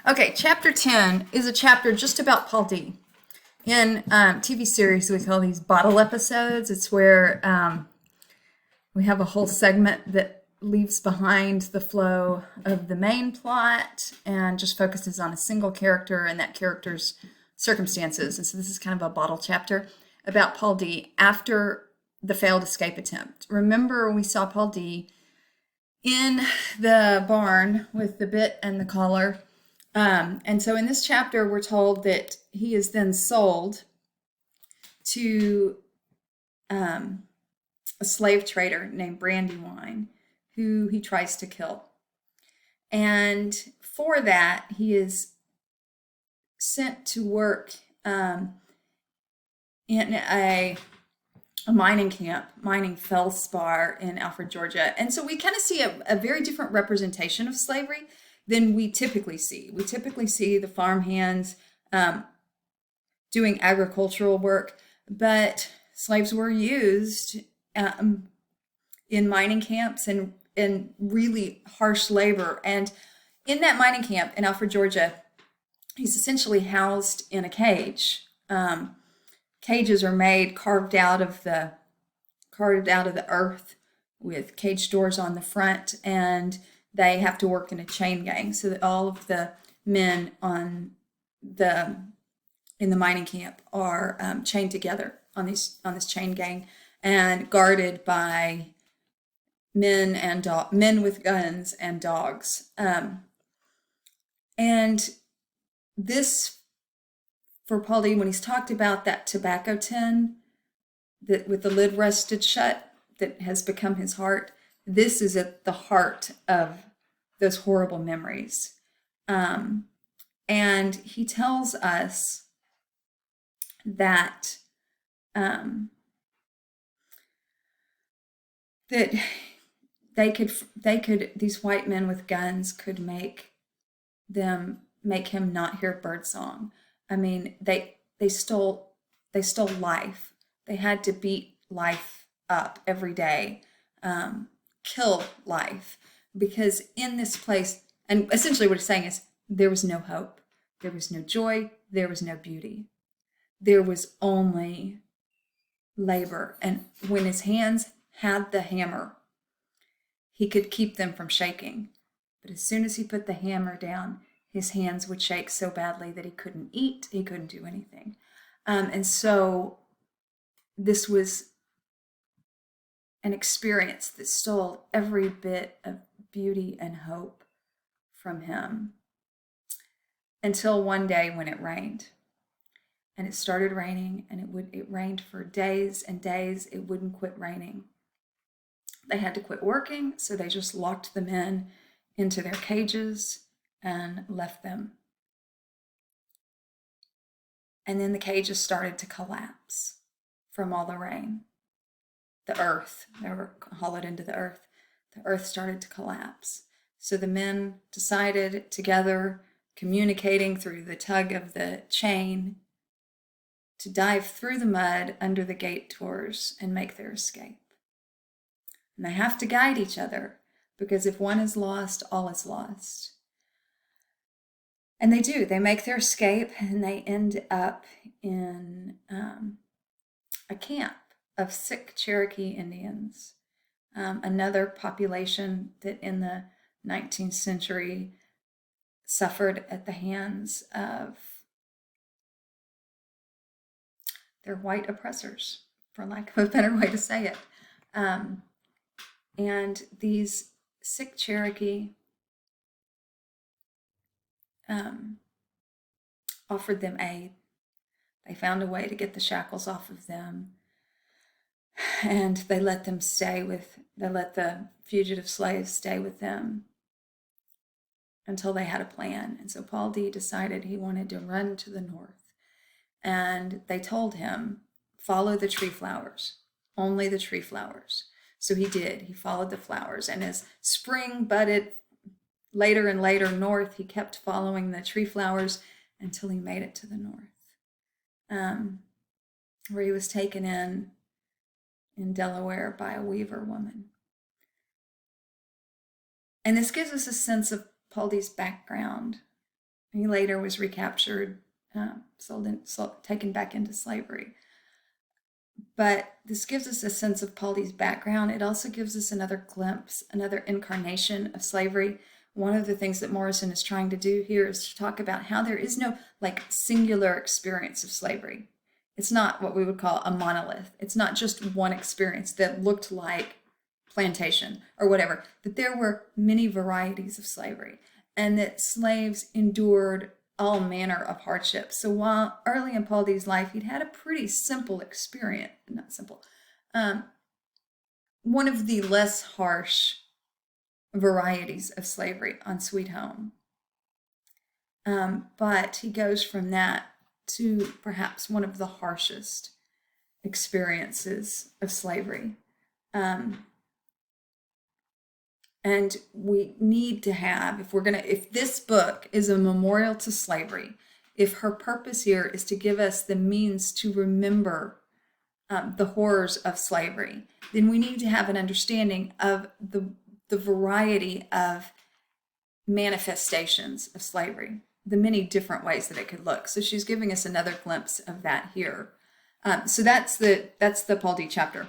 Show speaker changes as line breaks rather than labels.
Okay, chapter 10 is a chapter just about Paul D. In TV series, we call these bottle episodes. It's where we have a whole segment that leaves behind the flow of the main plot and just focuses on a single character and that character's circumstances. And so this is kind of a bottle chapter about Paul D. after the failed escape attempt. Remember, we saw Paul D. in the barn with the bit and the collar. And so in this chapter, we're told that he is then sold to a slave trader named Brandywine, who he tries to kill. And for that, he is sent to work in a mining camp, mining feldspar in Alfred, Georgia. And so we kind of see a very different representation of slavery than we typically see. We typically see the farmhands doing agricultural work, but slaves were used in mining camps and in really harsh labor. And in that mining camp in Alfred, Georgia, he's essentially housed in a cage. Cages are made carved out of the earth with cage doors on the front, and they have to work in a chain gang so that all of the men in the mining camp are chained together on this chain gang and guarded by men with guns and dogs. And this, for Paul D., when he's talked about that tobacco tin that with the lid rested shut that has become his heart, this is at the heart of those horrible memories. And he tells us that that these white men with guns could make him not hear birdsong. I mean, they stole life. They had to beat life up every day, kill life, because in this place, and essentially what he's saying is there was no hope, there was no joy, there was no beauty. There was only labor. And when his hands had the hammer, he could keep them from shaking. But as soon as he put the hammer down, his hands would shake so badly that he couldn't eat, he couldn't do anything. And so this was an experience that stole every bit of beauty and hope from him, until one day when it rained. And it started raining, and it rained for days and days. It wouldn't quit raining. They had to quit working, so they just locked the men into their cages and left them. And then the cages started to collapse from all the rain. The earth, they were hollowed into the earth. The earth started to collapse. So the men decided together, communicating through the tug of the chain, to dive through the mud under the gate doors and make their escape. And they have to guide each other, because if one is lost, all is lost. And they do. They make their escape, and they end up in a camp of sick Cherokee Indians, another population that in the 19th century suffered at the hands of their white oppressors, for lack of a better way to say it. And these sick Cherokee offered them aid. They found a way to get the shackles off of them, and they let the fugitive slaves stay with them until they had a plan. And so Paul D. decided he wanted to run to the north. And they told him, follow the tree flowers, only the tree flowers. So he did. He followed the flowers. And as spring budded later and later north, he kept following the tree flowers until he made it to the north, where he was taken in Delaware by a weaver woman. And this gives us a sense of Paul D.'s background He later was recaptured, taken back into slavery. But this gives us a sense of Pauli's background. It also gives us another glimpse, another incarnation of slavery. One of the things that Morrison is trying to do here is to talk about how there is no like singular experience of slavery. It's not what we would call a monolith. It's not just one experience that looked like plantation or whatever, that there were many varieties of slavery and that slaves endured all manner of hardships. So while early in Pauli's life, he'd had a pretty simple experience, not simple, one of the less harsh varieties of slavery on Sweet Home. But he goes from that to perhaps one of the harshest experiences of slavery. And we need to have, if this book is a memorial to slavery, if her purpose here is to give us the means to remember the horrors of slavery, then we need to have an understanding of the variety of manifestations of slavery, the many different ways that it could look. So she's giving us another glimpse of that here. So that's the Paul D chapter.